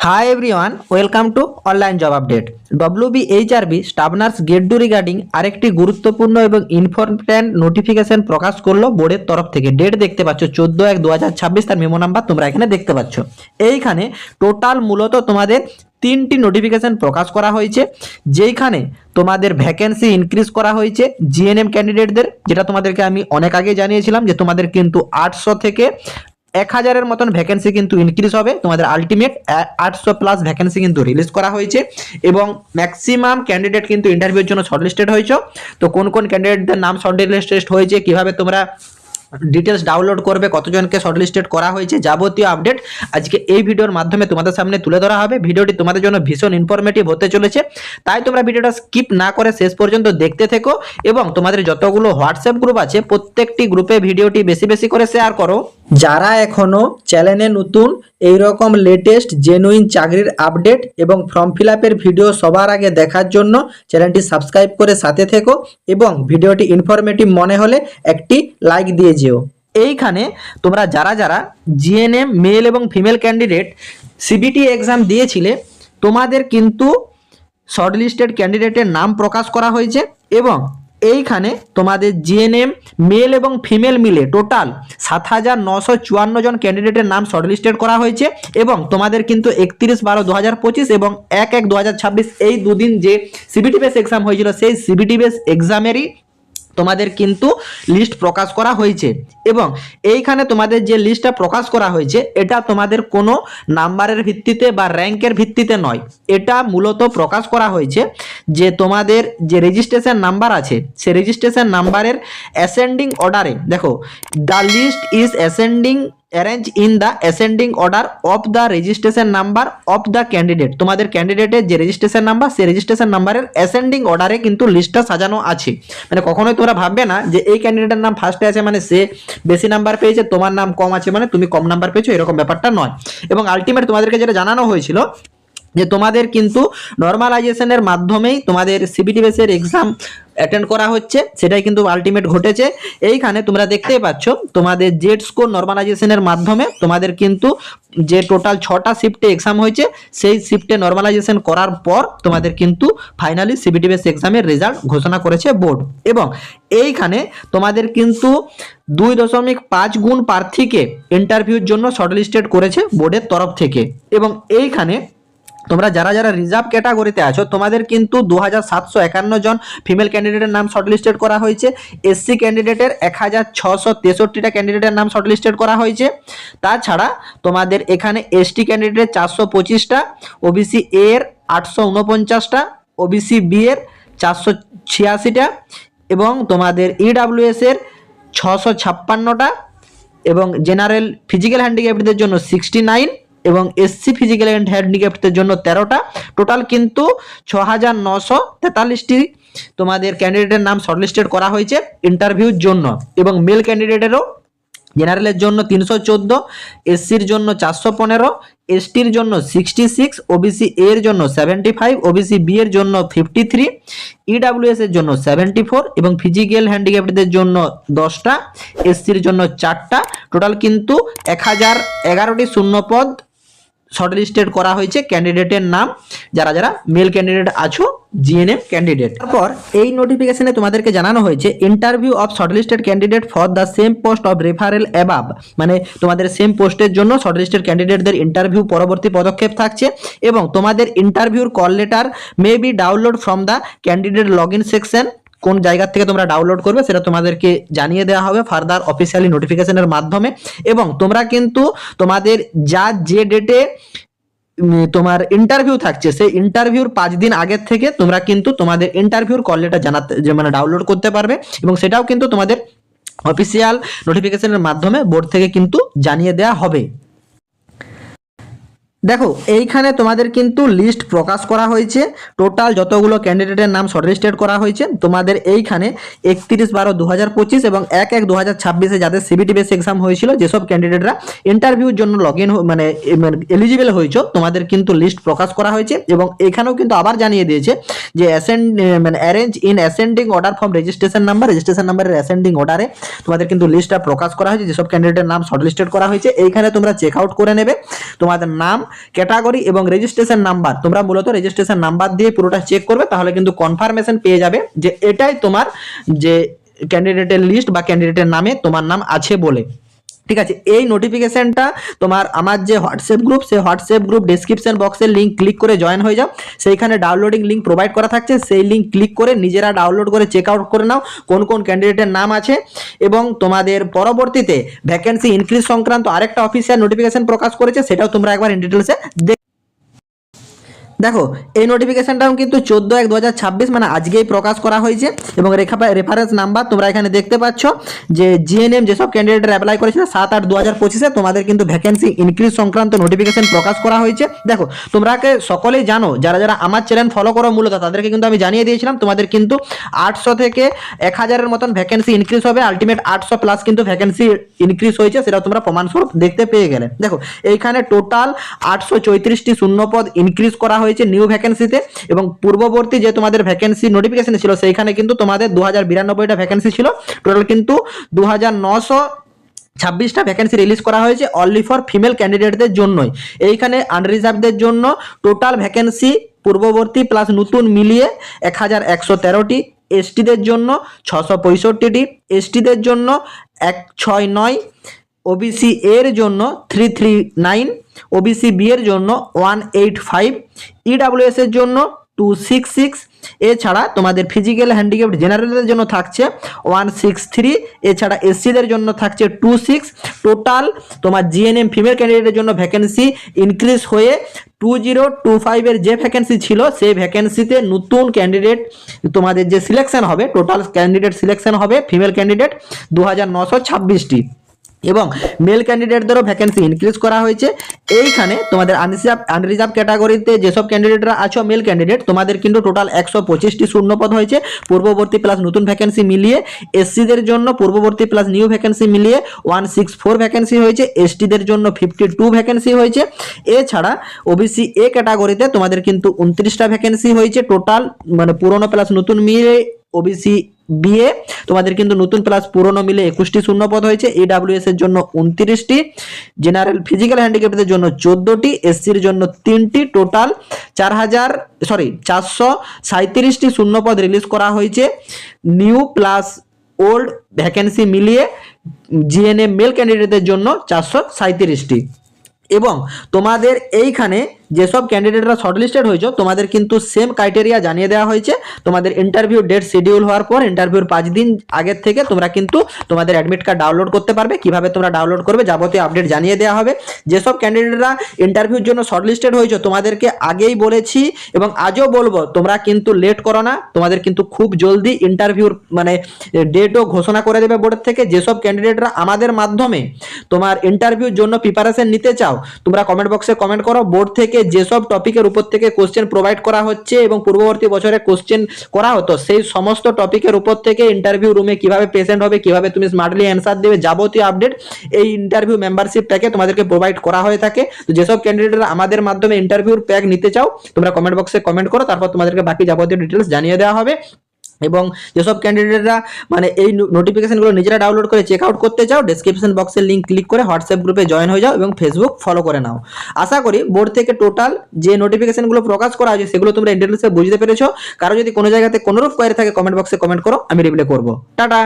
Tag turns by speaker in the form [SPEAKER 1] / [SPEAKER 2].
[SPEAKER 1] Hi everyone, welcome to online job update. WBHRB staff nurse get to regarding আরেকটি গুরুত্বপূর্ণ এবং important notification প্রকাশ করলো বোর্ডের তরফ থেকে। ডেট দেখতে পাচ্ছ 14/1/2026, তার মেমো নাম্বার তোমরা এখানে দেখতে পাচ্ছ। এইখানে টোটাল মূলত তোমাদের তিনটি নোটিফিকেশন প্রকাশ করা হয়েছে, যেইখানে তোমাদের ভ্যাকেন্সি ইনক্রিজ করা হয়েছে জিএনএম ক্যান্ডিডেটদের, যেটা তোমাদেরকে আমি অনেক আগে জানিয়েছিলাম যে তোমাদের কিন্তু 800 থেকে 1000-এর মতন ভ্যাকেন্সি কিন্তু ইনক্রিজ হবে। তোমাদের আলটিমেট 800 প্লাস ভ্যাকেন্সি কিন্তু রিলিজ করা হয়েছে এবং ম্যাক্সিমাম ক্যান্ডিডেট কিন্তু ইন্টারভিউর জন্য শর্টলিস্টেড হয়েছে। তো কোন কোন ক্যান্ডিডেটদের নাম শর্টলিস্টেড হয়েছে, কিভাবে তোমরা ডিটেলস ডাউনলোড করবে, কতজনকে শর্টলিস্টেড করা হয়েছে, যাবতীয় আপডেট আজকে এই ভিডিওর মাধ্যমে তোমাদের সামনে তুলে ধরা হবে। ভিডিওটি তোমাদের জন্য ভীষণ ইনফরমেটিভ হতে চলেছে, তাই তোমরা ভিডিওটা স্কিপ না করে শেষ পর্যন্ত দেখতে থেকো এবং তোমাদের যতগুলো হোয়াটসঅ্যাপ গ্রুপ আছে প্রত্যেকটি গ্রুপে ভিডিওটি বেশি বেশি করে শেয়ার করো। যারা এখনো চ্যানেলে নতুন, এই রকম লেটেস্ট জেনুইন চাকরির আপডেট এবং ফর্ম ফিল আপের ভিডিও সবার আগে দেখার জন্য চ্যানেলটি সাবস্ক্রাইব করে সাথে থেকো এবং ভিডিওটি ইনফরমেটিভ মনে হলে একটি লাইক দিয়ে যেও। এইখানে তোমরা যারা যারা জিএনএম মেল এবং ফিমেল ক্যান্ডিডেট সিবিটি এক্সাম দিয়েছিলে, তোমাদের কিন্তু শর্টলিস্টেড ক্যান্ডিডেটের নাম প্রকাশ করা হয়েছে এবং এইখানে তোমাদের জিএনএম মেল এবং ফিমেল মিলে টোটাল 7954 জন ক্যান্ডিডেটের নাম শর্টলিস্টেড করা হয়েছে এবং তোমাদের কিন্তু 31/12/2025 এবং 1/1/2026 এই দুদিন যে সিবিটি বেস এক্সাম হয়েছিল, সেই সিবিটি বেস এক্সামেরই তোমাদের কিন্তু লিস্ট প্রকাশ করা হয়েছে এবং এইখানে তোমাদের যে লিস্টটা প্রকাশ করা হয়েছে এটা তোমাদের কোনো নাম্বারের ভিত্তিতে বা র্যাঙ্কের ভিত্তিতে নয়। এটা মূলত প্রকাশ করা হয়েছে যে তোমাদের যে রেজিস্ট্রেশন নাম্বার আছে সেই রেজিস্ট্রেশন নাম্বারের অ্যাসেন্ডিং অর্ডারে, দেখো the list is ascending arrange in the ascending order of the registration number of the candidate. তোমাদের ক্যান্ডিডেটের যে রেজিস্ট্রেশন নাম্বার, সেই রেজিস্ট্রেশন নাম্বারের অ্যাসেন্ডিং অর্ডারে কিন্তু লিস্টটা সাজানো আছে। মানে কখনোই তোমরা ভাববে না যে এই ক্যান্ডিডেটের নাম ফার্স্টে আছে মানে সে বেশি নাম্বার পেয়েছে, তোমার নাম কম আছে মানে তুমি কম নাম্বার পেয়েছো, এরকম ব্যাপারটা নয়। এবং আলটিমেট তোমাদেরকে যেটা জানানো হয়েছিল যে তোমাদের কিন্তু নর্মালাইজেশনের মাধ্যমেই তোমাদের সিবিটি বেসের এক্সাম অ্যাটেন্ড করা হচ্ছে, সেটাই কিন্তু আলটিমেট ঘটেছে। এইখানে তোমরা দেখতেই পাচ্ছ তোমাদের জেড স্কোর নর্মালাইজেশনের মাধ্যমে তোমাদের কিন্তু যে টোটাল 6টা শিফটে এক্সাম হয়েছে, সেই শিফটে নর্মালাইজেশন করার পর তোমাদের কিন্তু ফাইনালি সিবিটি বেস এক্সামের রেজাল্ট ঘোষণা করেছে বোর্ড। এবং এইখানে তোমাদের কিন্তু 2.5 গুণ প্রার্থীকে ইন্টারভিউর জন্য শর্টলিস্টেড করেছে বোর্ডের তরফ থেকে। এবং এইখানে তোমরা যারা যারা রিজার্ভ ক্যাটাগরিতে আছো, তোমাদের কিন্তু 2751 জন ফিমেল ক্যান্ডিডেটের নাম শর্টলিস্টেড করা হয়েছে। এসসি ক্যান্ডিডেটের 1663টা ক্যান্ডিডেটের নাম শর্টলিস্টেড করা হয়েছে। তাছাড়া তোমাদের এখানে এসটি ক্যান্ডিডেটের 425টা, ওবিসি এ এর 849টা, ওবিসি বি এর 486টা এবং তোমাদের ইডাব্লিউএস এর 656টা এবং জেনারেল ফিজিক্যাল হ্যান্ডিক্যাপ্টদের জন্য 69 এবং এসসি ফিজিক্যাল অ্যান্ড হ্যান্ডিক্যাপ্টদের জন্য 13টা। টোটাল কিন্তু 6943টি তোমাদের ক্যান্ডিডেটের নাম শর্টলিস্টেড করা হয়েছে ইন্টারভিউর জন্য। এবং মেল ক্যান্ডিডেটেরও জেনারেলের জন্য 314, এসসির জন্য 415, এসটির জন্য 66, ওবিসি এর জন্য 75, ওবিসি বি এর জন্য 53, ইডাব্লিউএস এর জন্য 74 এবং ফিজিক্যাল হ্যান্ডিক্যাপ্টদের জন্য 10টা, এসসির জন্য 4টা। টোটাল কিন্তু 1011টি শূন্যপদ শর্টলিস্টেড করা হয়েছে ক্যান্ডিডেটের নাম, যারা যারা মেল ক্যান্ডিডেট আছো জিএনএম ক্যান্ডিডেট। তারপর এই নোটিফিকেশনে তোমাদেরকে জানানো হয়েছে interview of shortlisted candidate for the same post of referral above, মানে তোমাদের সেম পোস্টের জন্য শর্টলিস্টেড ক্যান্ডিডেটদের ইন্টারভিউ পরবর্তী পদক্ষেপ থাকছে। এবং তোমাদের ইন্টারভিউর call letter may be download from the candidate log in section. কোন জায়গা থেকে তোমরা ডাউনলোড করবে সেটা তোমাদেরকে জানিয়ে দেওয়া হবে ফার্দার অফিসিয়ালি নোটিফিকেশনের মাধ্যমে। এবং তোমরা কিন্তু তোমাদের যে ডেটে তোমার ইন্টারভিউ থাকছে, সেই ইন্টারভিউর 5 দিন আগের থেকে তোমরা কিন্তু তোমাদের ইন্টারভিউর কল লেটার জানাতে মানে ডাউনলোড করতে পারবে এবং সেটাও কিন্তু তোমাদের অফিসিয়াল নোটিফিকেশনের মাধ্যমে বোর্ড থেকে কিন্তু জানিয়ে দেওয়া হবে। দেখো এইখানে তোমাদের কিন্তু লিস্ট প্রকাশ করা হয়েছে, টোটাল যতগুলো ক্যান্ডিডেটের নাম শর্টলিস্টেড করা হয়েছে। তোমাদের এইখানে 31/12/2025 এবং 1/1/2026 যাদের সিবিটি বেস এক্সাম হয়েছিল, যেসব ক্যান্ডিডেটরা ইন্টারভিউর জন্য লগ ইন মানে এলিজিবল হয়েছে, তোমাদের কিন্তু লিস্ট প্রকাশ করা হয়েছে। এবং এখানেও কিন্তু আবার জানিয়ে দিয়েছে যে arrange in ascending order from registration নাম্বারের অ্যাসেন্ডিং অর্ডারে তোমাদের কিন্তু লিস্টটা প্রকাশ করা হয়েছে, যেসব ক্যান্ডিডেটের নাম শর্টলিস্টেড করা হয়েছে। এইখানে তোমরা চেক আউট করে নেবে তোমাদের নাম ক্যাটাগরি এবং রেজিস্ট্রেশন নাম্বার, তোমরা মূলত রেজিস্ট্রেশন নাম্বার দিয়ে পুরোটা চেক করবে, তাহলে কিন্তু কনফার্মেশন পেয়ে যাবে যে এটাই তোমার যে ক্যান্ডিডেটের লিস্ট বা ক্যান্ডিডেটের নামে তোমার নাম আছে বলে। ঠিক আছে, এই নোটিফিকেশনটা তোমার আমার যে হোয়াটসঅ্যাপ গ্রুপ, সেই হোয়াটসঅ্যাপ গ্রুপ ডেসক্রিপশন বক্সের লিঙ্ক ক্লিক করে জয়েন হয়ে যাও। সেইখানে ডাউনলোডিং লিঙ্ক প্রোভাইড করা থাকছে, সেই লিঙ্ক ক্লিক করে নিজেরা ডাউনলোড করে চেক আউট করে নাও কোন কোন ক্যান্ডিডেটের নাম আছে। এবং তোমাদের পরবর্তীতে ভ্যাকেন্সি ইনক্রিজ সংক্রান্ত আরেকটা অফিসিয়াল নোটিফিকেশন প্রকাশ করেছে, সেটাও তোমরা একবার ইন ডিটেলসে দেখো। এই নোটিফিকেশনটাও কিন্তু 14/1/2026 মানে আজকেই প্রকাশ করা হয়েছে। এবং রেফারেন্স নাম্বার তোমরা এখানে দেখতে পাচ্ছ যে জিএনএম যেসব ক্যান্ডিডেটরা অ্যাপ্লাই করেছিল 7/8/2025 তোমাদের কিন্তু ভ্যাকেন্সি ইনক্রিজ সংক্রান্ত নোটিফিকেশন প্রকাশ করা হয়েছে। দেখো তোমরাকে সকলেই জানো, যারা যারা আমার চ্যানেল ফলো করো মূলত তাদেরকে কিন্তু আমি জানিয়ে দিয়েছিলাম তোমাদের কিন্তু 800 থেকে 1000-এর মতন ভ্যাকেন্সি ইনক্রিজ হবে। আলটিমেট 800 প্লাস কিন্তু ভ্যাকেন্সি ইনক্রিজ হয়েছে, সেটা তোমরা প্রমাণস্বরূপ দেখতে পেয়ে গেলে। দেখো এইখানে টোটাল 834টি শূন্যপদ ইনক্রিজ করা হয়েছে নিউ ভ্যাকেন্সিতে। এবং পূর্ববর্তী যে তোমাদের ভ্যাকেন্সি নোটিফিকেশন ছিল সেইখানে কিন্তু তোমাদের 2092টা ভ্যাকেন্সি ছিল, টোটাল কিন্তু 2926টা ভ্যাকেন্সি রিলিজ করা হয়েছে অনলি ফর ফিমেল ক্যান্ডিডেটদের জন্যই। এইখানে আনরিজার্ভদের জন্য টোটাল ভ্যাকেন্সি পূর্ববর্তী প্লাস নতুন মিলিয়ে 1113টি, এসটিদের জন্য 665টি, এসটিদের জন্য 169, ওবিসি এর জন্য 339, ওবিসি বি এর জন্য 185, ইডাব্লিউএস এর জন্য 266। এছাড়া তোমাদের ফিজিক্যাল হ্যান্ডিক্যাপড জেনারেলদের জন্য থাকছে 163, এছাড়া এসসিদের জন্য থাকছে 26। টোটাল তোমার জিএনএম ফিমেল ক্যান্ডিডেটের জন্য ভ্যাকেন্সি ইনক্রিজ হয়ে 2025 এর যে ভ্যাকেন্সি ছিল সেই ভ্যাকেন্সিতে নতুন ক্যান্ডিডেট তোমাদের যে সিলেকশন হবে, টোটাল ক্যান্ডিডেট সিলেকশন হবে ফিমেল ক্যান্ডিডেট 2926টি। এবং মেল ক্যান্ডিডেটদেরও ভ্যাকেন্সি ইনক্রিজ করা হয়েছে। এইখানে তোমাদের আনরিজার্ভ ক্যাটাগরিতে যেসব ক্যান্ডিডেটরা আছো মেল ক্যান্ডিডেট, তোমাদের কিন্তু টোটাল 125টি শূন্যপদ হয়েছে পূর্ববর্তী প্লাস নতুন ভ্যাকেন্সি মিলিয়ে। এসসিদের জন্য পূর্ববর্তী প্লাস নিউ ভ্যাকেন্সি মিলিয়ে 164 ভ্যাকেন্সি হয়েছে, এসটিদের জন্য 52 ভ্যাকেন্সি হয়েছে। এছাড়া ওবিসি এ ক্যাটাগরিতে তোমাদের কিন্তু 29টা ভ্যাকেন্সি হয়েছে টোটাল, মানে পুরনো প্লাস নতুন মিলে। ওবিসি বিএ তোমাদের কিন্তু নতুন প্লাস পুরনো মিলে 21টি শূন্যপদ হয়েছে, ইডাব্লিউএস এর জন্য 29টি, জেনারেল ফিজিক্যাল হ্যান্ডিক্যাপদের জন্য 14টি, এসসির জন্য 3টি, টোটাল 437টি শূন্যপদ রিলিজ করা হয়েছে নিউ প্লাস ওল্ড ভ্যাকেন্সি মিলিয়ে। জিএনএম মেল ক্যান্ডিডেটদের জন্য 437টি। এবং তোমাদের এইখানে যেসব ক্যান্ডিডেটরা শর্টলিস্টেড হয়েছে তোমাদের কিন্তু সেম ক্রাইটেরিয়া জানিয়ে দেওয়া হয়েছে। তোমাদের ইন্টারভিউ ডেট শিডিউল হওয়ার পর ইন্টারভিউর 5 দিন আগের থেকে তোমরা কিন্তু তোমাদের অ্যাডমিট কার্ড ডাউনলোড করতে পারবে। কিভাবে তোমরা ডাউনলোড করবে যাবতীয় আপডেট জানিয়ে দেওয়া হবে। যেসব ক্যান্ডিডেটরা ইন্টারভিউর জন্য শর্টলিস্টেড হয়েছে তোমাদেরকে আগেই বলেছি এবং আজও বলবো, তোমরা কিন্তু লেট করো না, তোমাদের কিন্তু খুব জলদি ইন্টারভিউর মানে ডেটও ঘোষণা করে দেবে বোর্ড থেকে। যেসব ক্যান্ডিডেটরা আমাদের মাধ্যমে তোমার ইন্টারভিউর জন্য প্রিপারেশন নিতে চাও তোমরা কমেন্ট বক্সে কমেন্ট করো। বোর্ড থেকে যেসব টপিকের উপর থেকে কোশ্চেন প্রোভাইড করা হচ্ছে এবং পূর্ববর্তী বছরে কোশ্চেন করা হতো সেই সমস্ত টপিকের উপর থেকে ইন্টারভিউ রুমে কিভাবে প্রেজেন্ট হবে, কিভাবে তুমি স্মার্টলি অ্যান্সার দেবে, যাবতীয় আপডেট এই ইন্টারভিউ মেম্বারশিপ প্যাকে তোমাদেরকে প্রোভাইড করা হয়ে থাকে। তো যেসব ক্যান্ডিডেটরা আমাদের মাধ্যমে ইন্টারভিউর প্যাক নিতে চাও তোমরা কমেন্ট বক্সে কমেন্ট করো, তারপর তোমাদেরকে বাকি যাবতীয় ডিটেলস জানিয়ে দেওয়া হবে। এবং যেসব ক্যান্ডিডেটরা মানে এই নোটিফিকেশনগুলো নিজেরা ডাউনলোড করে চেক আউট করতে চাও ডেসক্রিপশন বক্সের লিঙ্ক ক্লিক করে হোয়াটসঅ্যাপ গ্রুপে জয়েন হয়ে যাও এবং ফেসবুক ফলো করে নাও। আশা করি বোর্ড থেকে টোটাল যে নোটিফিকেশনগুলো প্রকাশ করা হয়েছে সেগুলো তোমরা ডিটেলসে বুঝতে পেরেছো। কারো যদি কোনো জায়গাতে কোনোরূপ কোয়ারি থাকে কমেন্ট বক্সে কমেন্ট করো, আমি রিপ্লাই করবো। টাটা।